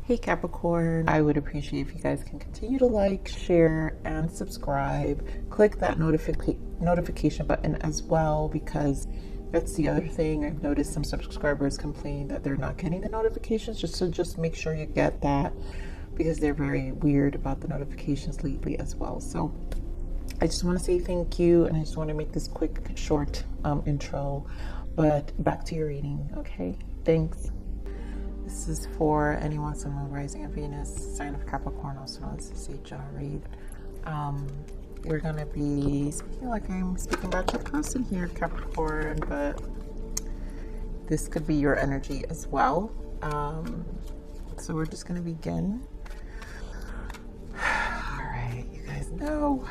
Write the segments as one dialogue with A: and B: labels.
A: Hey Capricorn, I would appreciate if you guys can continue to like, share, and subscribe. Click that notification button as well, because that's the other thing. I've noticed some subscribers complain that they're not getting the notifications, just make sure you get that, because they're very weird about the notifications lately as well. So I just want to say thank you, and I just want to make this quick, short intro, but back to your reading, okay? Thanks. This is for anyone, Sun, Moon, Rising, and Venus, sign of Capricorn, also known as the general read. We're going to be speaking like I'm speaking about your person here, Capricorn, but this could be your energy as well. So we're just going to begin. Alright, you guys know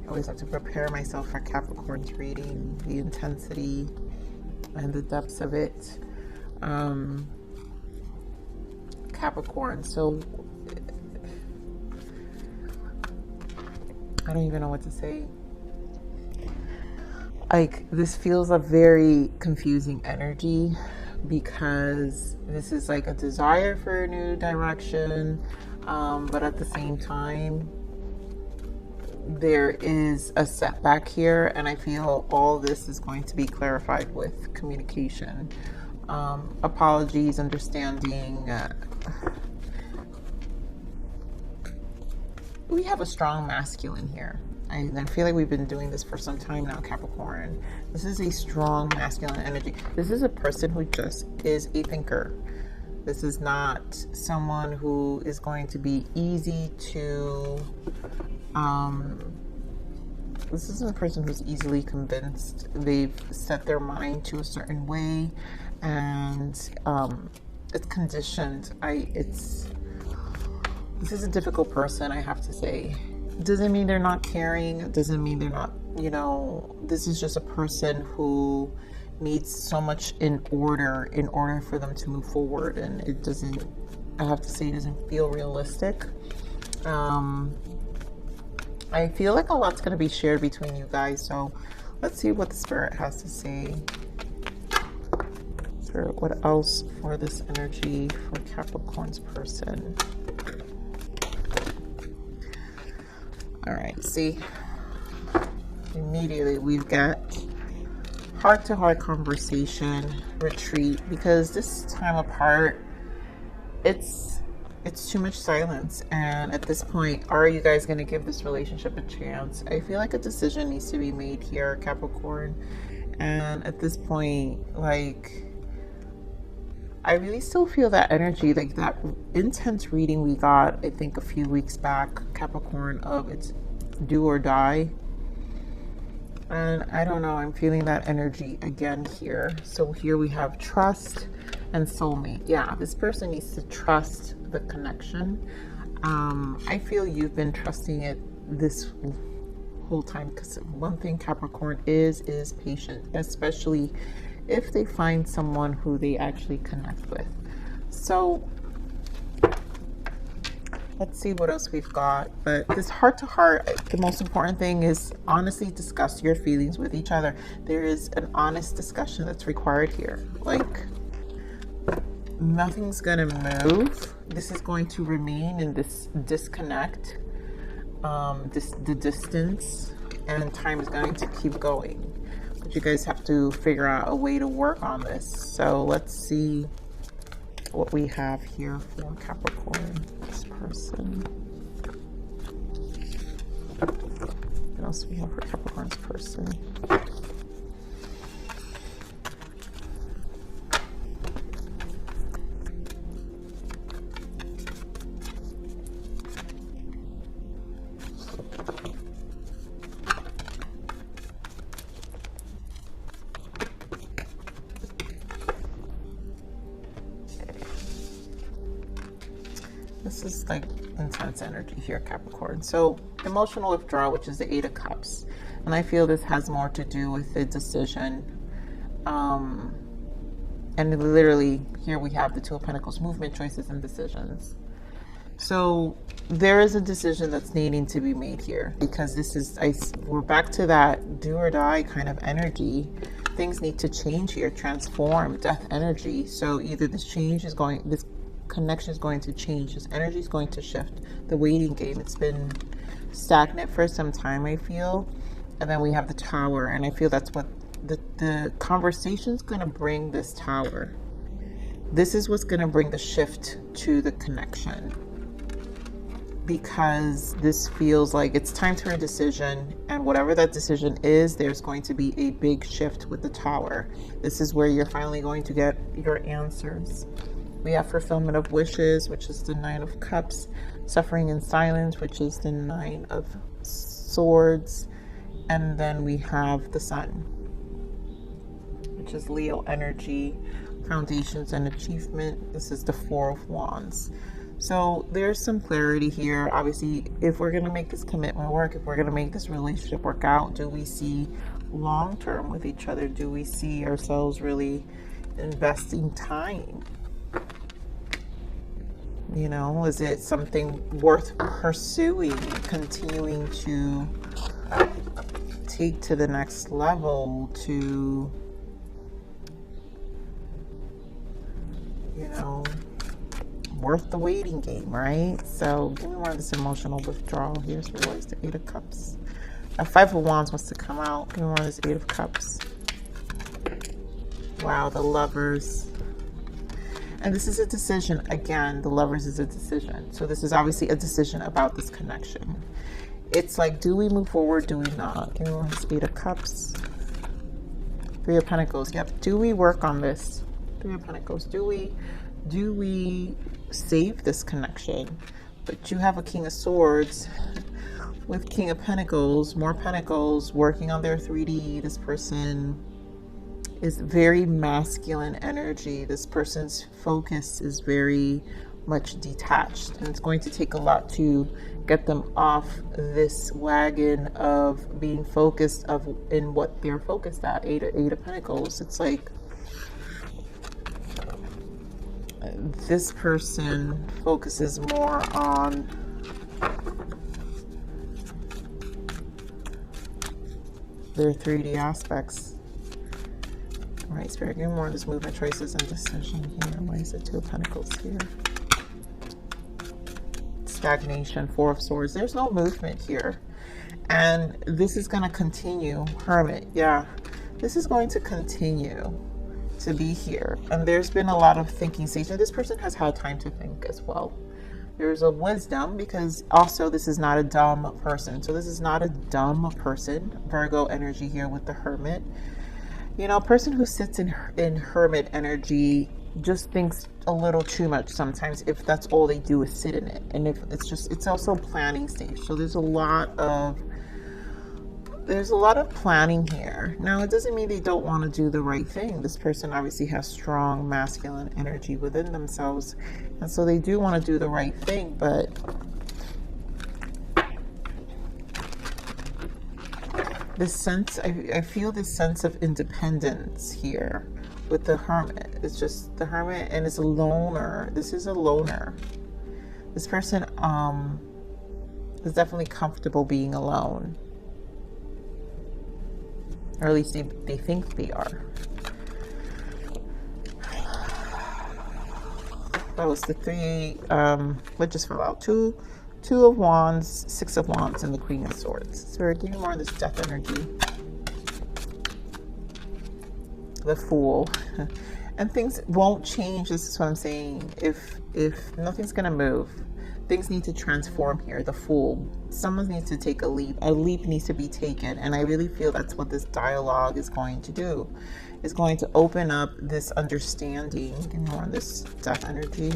A: I always have to prepare myself for Capricorn's reading, the intensity and the depths of it. Capricorn, so I don't even know what to say. Like, this feels a very confusing energy, because this is like a desire for a new direction, but at the same time there is a setback here, and I feel all this is going to be clarified with communication. Apologies, understanding. We have a strong masculine here. I feel like we've been doing this for some time now, Capricorn. This is a strong masculine energy. This is a person who just is a thinker. This is not someone who is going to be easy to... this isn't a person who's easily convinced. They've set their mind to a certain way, and it's conditioned. This is a difficult person, I have to say. Doesn't mean they're not caring. Doesn't mean they're not, this is just a person who needs so much in order for them to move forward. And it doesn't, I have to say, it doesn't feel realistic. I feel like a lot's going to be shared between you guys. So let's see what the Spirit has to say. Spirit, what else for this energy for Capricorn's person? All right, see, immediately we've got heart-to-heart conversation, retreat, because this time apart, it's too much silence. And at this point, are you guys going to give this relationship a chance? I feel like a decision needs to be made here, Capricorn. And at this point, like, I really still feel that energy, like that intense reading we got, I think, a few weeks back, Capricorn, of it's do or die. And I don't know, I'm feeling that energy again here. So here we have trust and soulmate. Yeah, this person needs to trust the connection. I feel you've been trusting it this whole time, because one thing Capricorn is patient, especially if they find someone who they actually connect with. So let's see what else we've got. But this heart to heart, the most important thing is honestly discuss your feelings with each other. There is an honest discussion that's required here. Like, nothing's gonna move. This is going to remain in this disconnect, the distance, and time is going to keep going. You guys have to figure out a way to work on this. So let's see what we have here for Capricorn, this person. What else do we have for Capricorn's person? This is like intense energy here, Capricorn. So emotional withdrawal, which is the 8 of Cups. And I feel this has more to do with the decision. And literally here we have the 2 of Pentacles, movement, choices, and decisions. So there is a decision that's needing to be made here, because this is, we're back to that do or die kind of energy. Things need to change here, transform, death energy. So either this change is going, this connection is going to change. This energy is going to shift. The waiting game, it's been stagnant for some time, I feel. And then we have the Tower, and I feel that's what the conversation is going to bring. This Tower. This is what's going to bring the shift to the connection, because this feels like it's time for a decision, and whatever that decision is, there's going to be a big shift with the Tower. This is where you're finally going to get your answers. We have fulfillment of wishes, which is the Nine of Cups, suffering in silence, which is the Nine of Swords, and then we have the Sun, which is Leo energy, foundations and achievement. This is the Four of Wands. So there's some clarity here. Obviously, if we're going to make this commitment work, if we're going to make this relationship work out, do we see long term with each other? Do we see ourselves really investing time? You know, is it something worth pursuing, continuing to take to the next level, to, you know, worth the waiting game, right? So give me more of this emotional withdrawal here. So where's the Eight of Cups? A Five of Wands wants to come out. Give me more of this Eight of Cups. Wow, the Lovers. And this is a decision. Again, the Lovers is a decision. So this is obviously a decision about this connection. It's like, do we move forward? Do we not? Give me more of this Eight of Cups. Three of Pentacles. Yep. Do we work on this? Three of Pentacles. Do we save this connection? But you have a King of Swords with King of Pentacles, more Pentacles, working on their 3D. This person is very masculine energy. This person's focus is very much detached, and it's going to take a lot to get them off this wagon of being focused in what they're focused at. Eight of Pentacles. It's like this person focuses more on their 3D aspects. All right, Spirit, give me more of this movement, choices, and decision here. Why is it Two of Pentacles here? Stagnation, Four of Swords. There's no movement here. And this is going to continue. Hermit, yeah. This is going to continue to be here. And there's been a lot of thinking stage. And this person has had time to think as well. There's a wisdom, because also this is not a dumb person. So this is not a dumb person. Virgo energy here with the Hermit. You know, a person who sits in Hermit energy just thinks a little too much sometimes, if that's all they do is sit in it. And if it's also planning stage. So there's a lot of planning here. Now, it doesn't mean they don't want to do the right thing. This person obviously has strong masculine energy within themselves, and so they do want to do the right thing. But this sense, I feel this sense of independence here with the Hermit. It's just the Hermit, and it's a loner. This is a loner. This person is definitely comfortable being alone. Or at least they think they are. That was the three, what just fell out? Two of Wands, Six of Wands, and the Queen of Swords. So we're getting more of this death energy. The Fool. And things won't change. This is what I'm saying. If nothing's gonna move, things need to transform here. The Fool. Someone needs to take a leap. A leap needs to be taken. And I really feel that's what this dialogue is going to do. It's going to open up this understanding. Give me more of this death energy.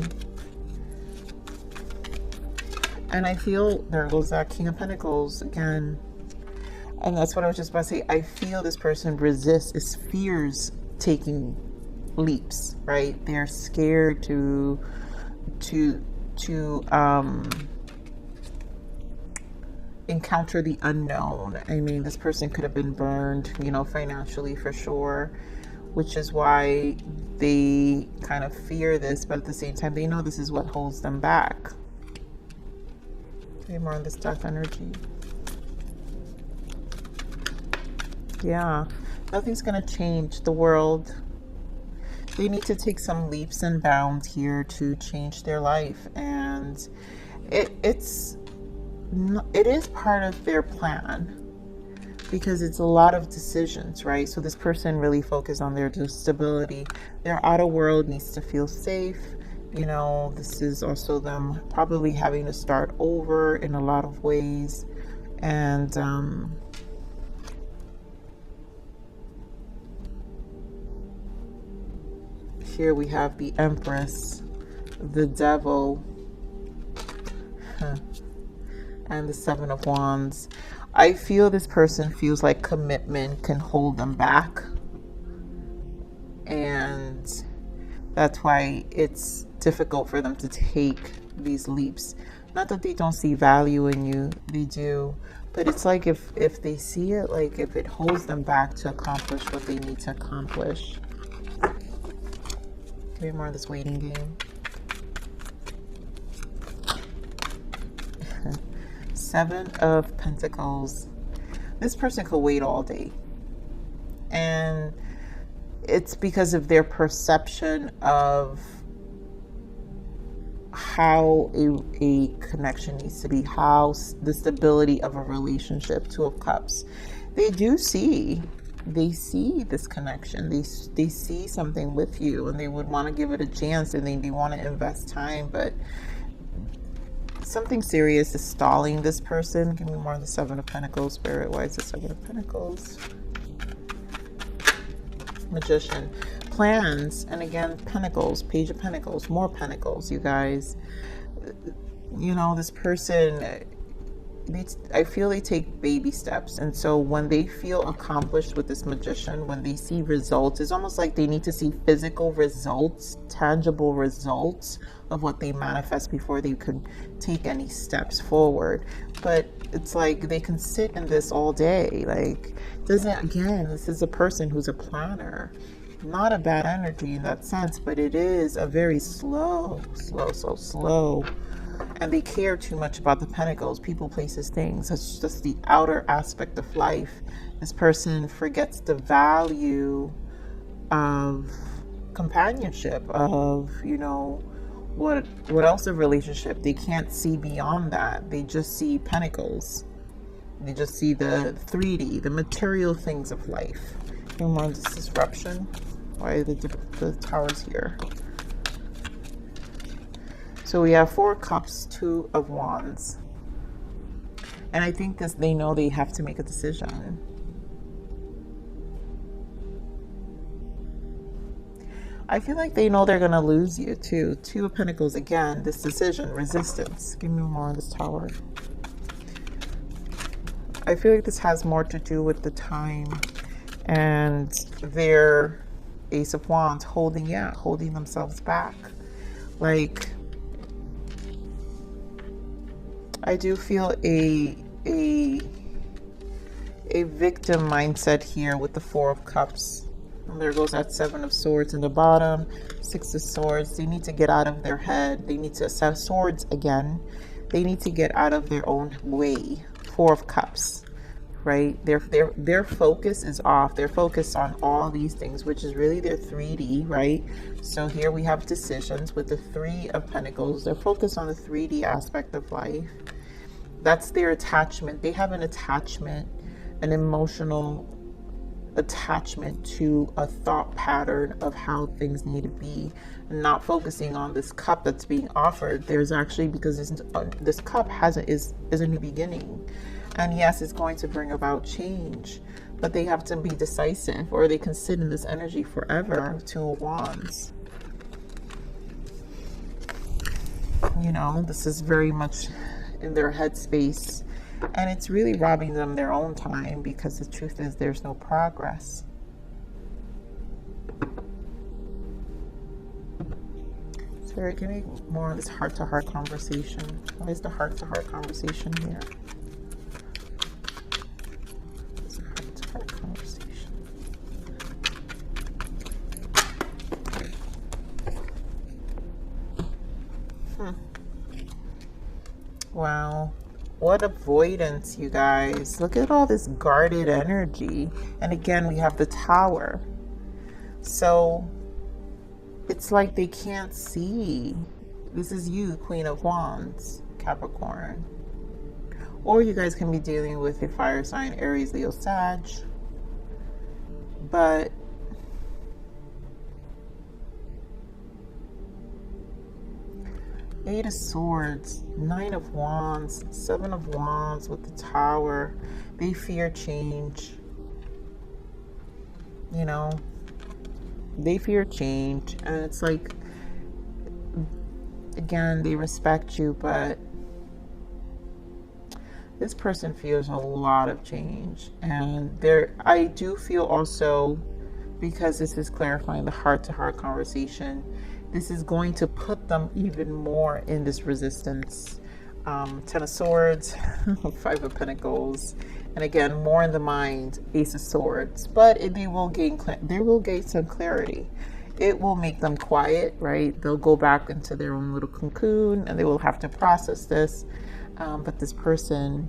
A: And I feel there goes that King of Pentacles again. And that's what I was just about to say. I feel this person resists, fears taking leaps, right? They're scared to encounter the unknown. I mean, this person could have been burned, you know, financially for sure, which is why they kind of fear this, but at the same time, they know this is what holds them back. Okay, more on this death energy. Yeah, nothing's gonna change the world. they need to take some leaps and bounds here to change their life, and it is part of their plan, because it's a lot of decisions, right? So this person really focused on their stability. Their outer world needs to feel safe. You know, this is also them probably having to start over in a lot of ways. And here we have the Empress, the Devil, and the Seven of Wands. I feel this person feels like commitment can hold them back, and that's why it's difficult for them to take these leaps. Not that they don't see value in you, they do, but it's like if they see it, like if it holds them back to accomplish what they need to accomplish. Give me more of this waiting game. Seven of Pentacles. This person could wait all day, and it's because of their perception of how a connection needs to be, how the stability of a relationship. Two of Cups. They see this connection. They see something with you, and they would want to give it a chance, and they want to invest time, but something serious is stalling this person. Give me more of the Seven of Pentacles, Spirit. Why is the Seven of Pentacles? Magician. Plans. And again, Pentacles. Page of Pentacles. More Pentacles, you guys. You know, this person, I feel they take baby steps. And so when they feel accomplished with this Magician, when they see results, it's almost like they need to see physical results, tangible results of what they manifest before they could take any steps forward. But it's like they can sit in this all day. Like, again, this is a person who's a planner. Not a bad energy in that sense, but it is a very slow. And they care too much about the Pentacles, people, places, things. It's just the outer aspect of life. This person forgets the value of companionship, of, you know, what else a relationship. They can't see beyond that. They just see Pentacles. They just see the 3D, the material things of life. And more this disruption. Why are the Towers here? So we have Four of Cups, Two of Wands. And I think they know they have to make a decision. I feel like they know they're going to lose you too. Two of Pentacles again, this decision, resistance. Give me more on this Tower. I feel like this has more to do with the time and their Ace of Wands holding themselves back. Like, I do feel a victim mindset here with the Four of Cups. And there goes that Seven of Swords in the bottom, Six of Swords. They need to get out of their head. They need to set swords again. They need to get out of their own way. Four of Cups, right? Their focus is off. They're focused on all these things, which is really their 3D, right? So here we have decisions with the Three of Pentacles. They're focused on the 3D aspect of life. That's their attachment. They have an attachment, an emotional attachment to a thought pattern of how things need to be, and not focusing on this cup that's being offered. There's actually, because this cup is a new beginning, and yes, it's going to bring about change, but they have to be decisive, or they can sit in this energy forever. Two of Wands. You know, this is very much in their headspace. And it's really robbing them their own time, because the truth is there's no progress. So give me more of this heart-to-heart conversation. What is the heart-to-heart conversation here? This heart-to-heart conversation. Wow. What avoidance, you guys. Look at all this guarded energy. And again, we have the Tower. So it's like they can't see. This is you, Queen of Wands, Capricorn. Or you guys can be dealing with a fire sign, Aries, Leo, Sag. But Eight of Swords, Nine of Wands, Seven of Wands with the Tower. They fear change. You know, they fear change. And it's like, again, they respect you, but this person feels a lot of change. And I do feel also, because this is clarifying the heart-to-heart conversation, this is going to put them even more in this resistance. Ten of Swords, Five of Pentacles, and again, more in the mind, Ace of Swords. But they will gain some clarity. It will make them quiet, right? They'll go back into their own little cocoon, and they will have to process this. But this person,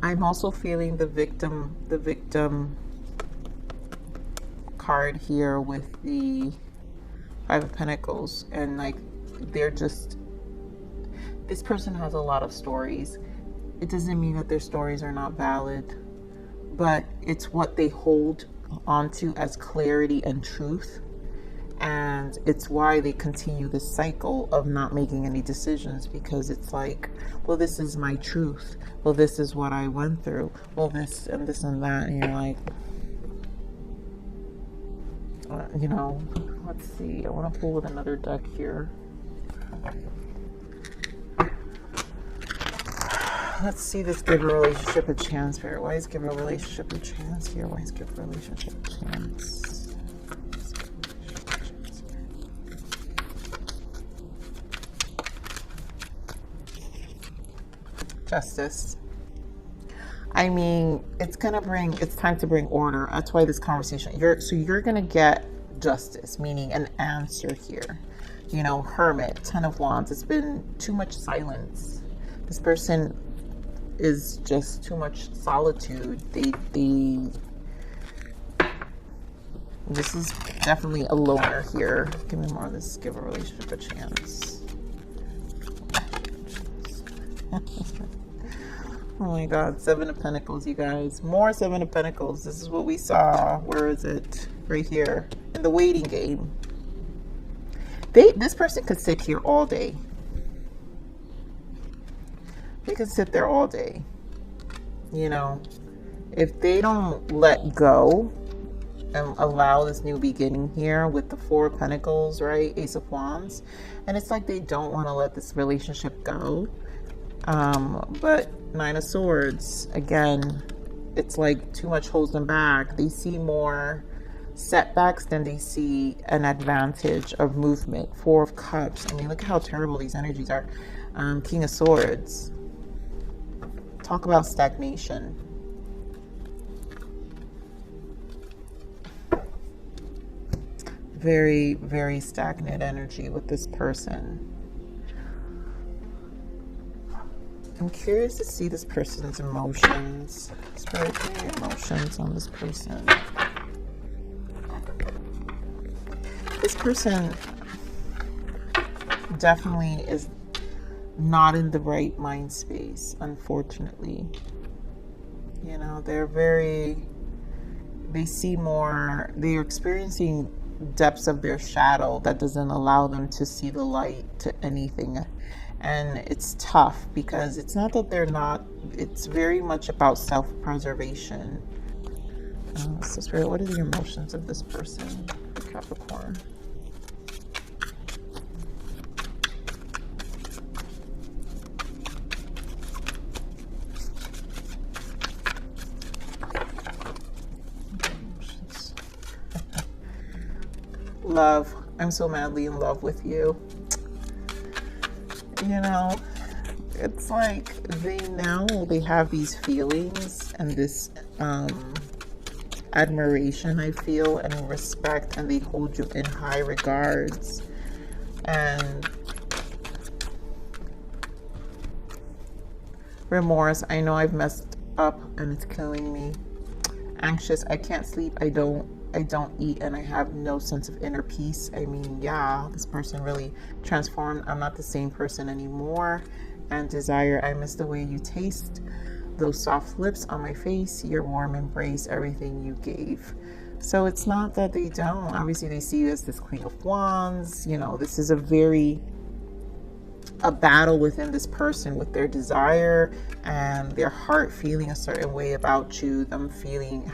A: I'm also feeling the victim card here with the Five of Pentacles, and like this person has a lot of stories. It doesn't mean that their stories are not valid, but it's what they hold onto as clarity and truth. And it's why they continue this cycle of not making any decisions, because it's like, well, this is my truth. Well, this is what I went through. Well, this and this and that. And you're like, you know, let's see. I want to pull with another deck here. Let's see this give a relationship a chance here. Why is give a relationship a chance here? Why is give a relationship a chance? Justice. I mean, it's time to bring order. That's why this conversation, you're gonna get justice, meaning an answer here. You know, Hermit, Ten of Wands. It's been too much silence. This person is just too much solitude. This is definitely a loner here. Give me more of this. Give a relationship a chance. Oh my God, Seven of Pentacles, you guys. More Seven of Pentacles. This is what we saw. Where is it? Right here. In the waiting game. This person could sit here all day. They could sit there all day. You know, if they don't let go and allow this new beginning here with the Four of Pentacles, right? Ace of Wands. And it's like they don't want to let this relationship go. But Nine of Swords, again, it's like too much holds them back. They see more setbacks than they see an advantage of movement. Four of Cups. I mean, look at how terrible these energies are. King of Swords. Talk about stagnation. Very, very stagnant energy with this person. I'm curious to see this person's emotions. Spirit, give me emotions on this person. This person definitely is not in the right mind space, unfortunately. You know, they're experiencing depths of their shadow that doesn't allow them to see the light to anything. And it's tough because it's not that they're not, it's very much about self-preservation. So Spirit, what are the emotions of this person, Capricorn? Love. I'm so madly in love with you. You know, it's like they have these feelings and this admiration, I feel, and respect, and they hold you in high regards. And Remorse, I know I've messed up and it's killing me. Anxious, I can't sleep, I don't eat, and I have no sense of inner peace. I mean, yeah, this person really transformed. I'm not the same person anymore. And desire, I miss the way you taste, those soft lips on my face, your warm embrace, everything you gave. So it's not that they don't. Obviously, they see you as this Queen of Wands. You know, this is a battle within this person with their desire and their heart feeling a certain way about you, them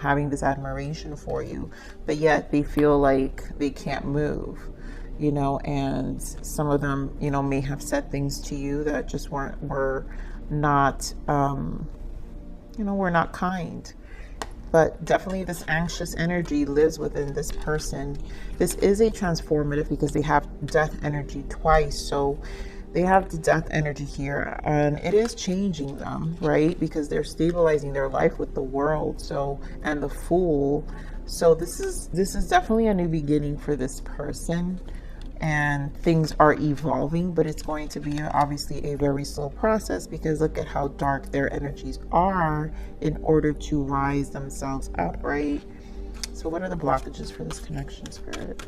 A: having this admiration for you, but yet they feel like they can't move, you know, and some of them, you know, may have said things to you that just were not, you know, were not kind. But definitely this anxious energy lives within this person. This is a transformative because they have death energy twice. So they have the death energy here, and it is changing them, right? Because they're stabilizing their life with the world, so, and the Fool. So this is definitely a new beginning for this person, and things are evolving, but it's going to be obviously a very slow process because look at how dark their energies are in order to rise themselves up, right? So what are the blockages for this connection, Spirit?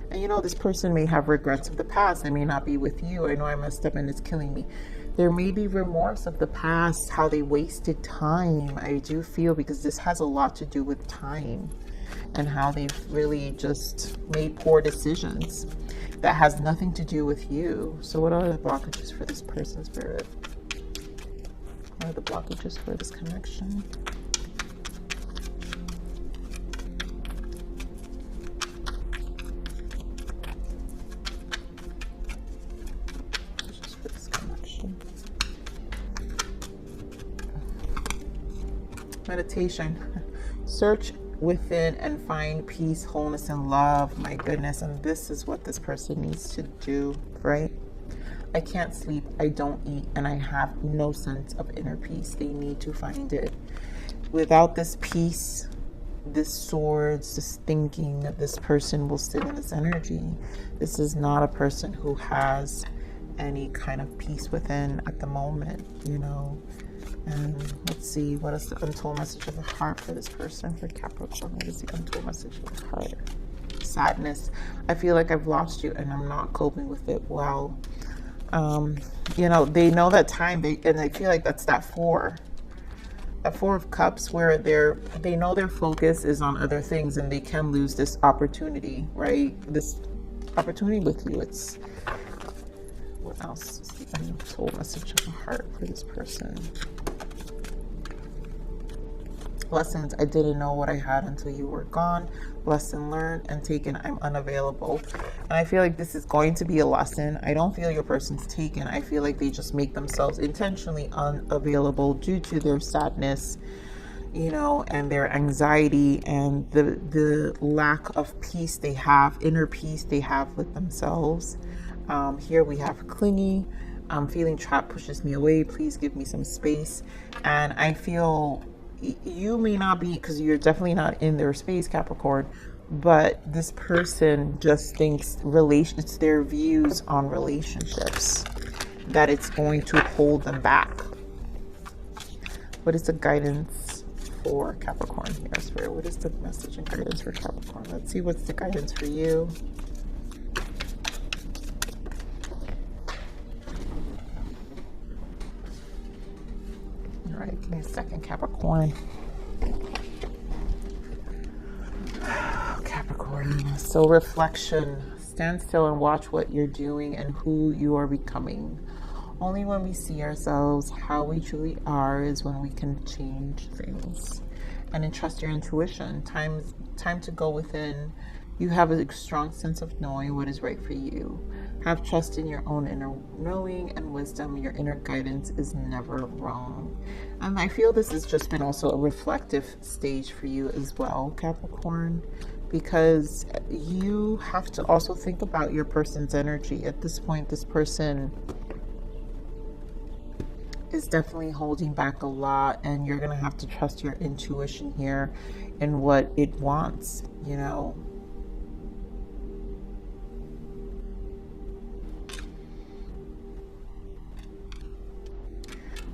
A: And you know, this person may have regrets of the past. They may not be with you. I know I messed up and it's killing me. There may be remorse of the past, how they wasted time. I do feel, because this has a lot to do with time and how they've really just made poor decisions. That has nothing to do with you. So what are the blockages for this person, Spirit? What are the blockages for this connection? Meditation. Search within and find peace, wholeness, and love. My goodness. And this is what this person needs to do, right? I can't sleep, I don't eat, and I have no sense of inner peace. They need to find it. Without this peace, this swords, this thinking, that this person will sit in this energy. This is not a person who has any kind of peace within at the moment, you know. And let's see, what is the untold message of the heart for this person, for Capricorn? What is the untold message of the heart? Sadness. I feel like I've lost you and I'm not coping with it well. You know, they know that time, and I feel like that's that Four of Cups, where they know their focus is on other things and they can lose this opportunity, right? This opportunity with you. It's, what else is the untold message of the heart for this person? Lessons. I didn't know what I had until you were gone. Lesson learned and taken. I'm unavailable. And I feel like this is going to be a lesson. I don't feel your person's taken. I feel like they just make themselves intentionally unavailable due to their sadness, you know, and their anxiety and the lack of peace they have, inner peace they have with themselves. Here we have clingy. Feeling trapped pushes me away. Please give me some space. And I feel you may not be, because you're definitely not in their space, Capricorn, but this person just thinks it's their views on relationships that it's going to hold them back. What is the guidance for Capricorn here, Spirit? What is the message and guidance for Capricorn? Let's see what's the guidance for you. All right, give me a second, Capricorn. Capricorn. So reflection. Stand still and watch what you're doing and who you are becoming. Only when we see ourselves how we truly are is when we can change things. And entrust your intuition. Time to go within. You have a strong sense of knowing what is right for you. Have trust in your own inner knowing and wisdom. Your inner guidance is never wrong. And I feel this has just been also a reflective stage for you as well, Capricorn, because you have to also think about your person's energy. At this point, this person is definitely holding back a lot, and you're going to have to trust your intuition here and what it wants, you know.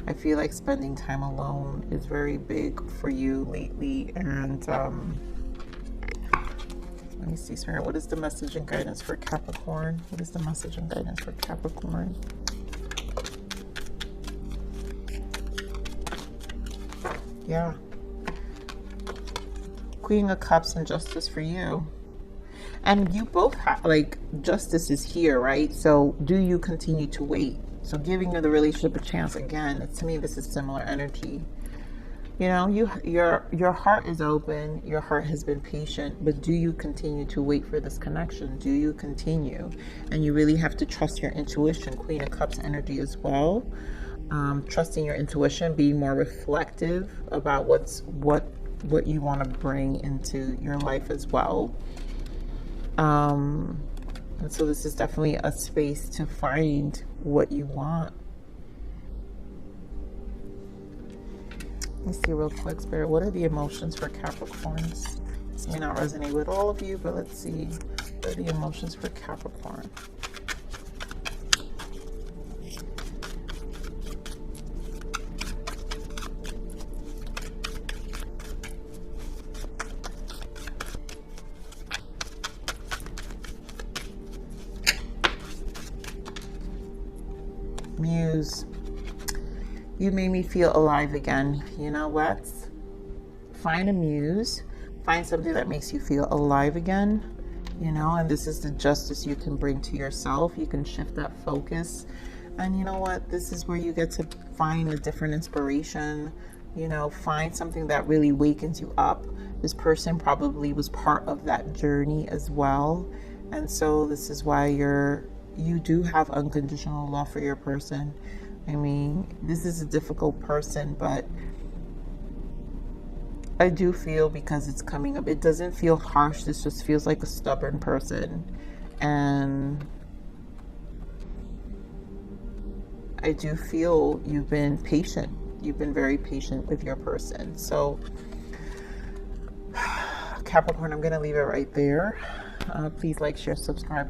A: I feel like spending time alone is very big for you lately. And let me see, Spirit, what is the message and guidance for Capricorn? What is the message and guidance for Capricorn? Yeah. Queen of Cups and Justice for you. And you both have, like, Justice is here, right? So do you continue to wait? So giving the relationship a chance again. To me, this is similar energy. You know, your heart is open. Your heart has been patient. But do you continue to wait for this connection? Do you continue? And you really have to trust your intuition. Queen of Cups energy as well. Trusting your intuition, being more reflective about what you want to bring into your life as well. And so this is definitely a space to find what you want. Let me see real quick, Spirit. What are the emotions for Capricorns? This may not resonate with all of you, but let's see. What are the emotions for Capricorn? Muse, you made me feel alive again. You know what? Find a muse. Find something that makes you feel alive again. You know, and this is the justice you can bring to yourself. You can shift that focus. And you know what? This is where you get to find a different inspiration. You know, find something that really wakens you up. This person probably was part of that journey as well. And so this is why you do have unconditional love for your person. I mean, this is a difficult person, but I do feel, because it's coming up, it doesn't feel harsh. This just feels like a stubborn person. And I do feel you've been patient. You've been very patient with your person. So Capricorn, I'm going to leave it right there. Please like, share, subscribe.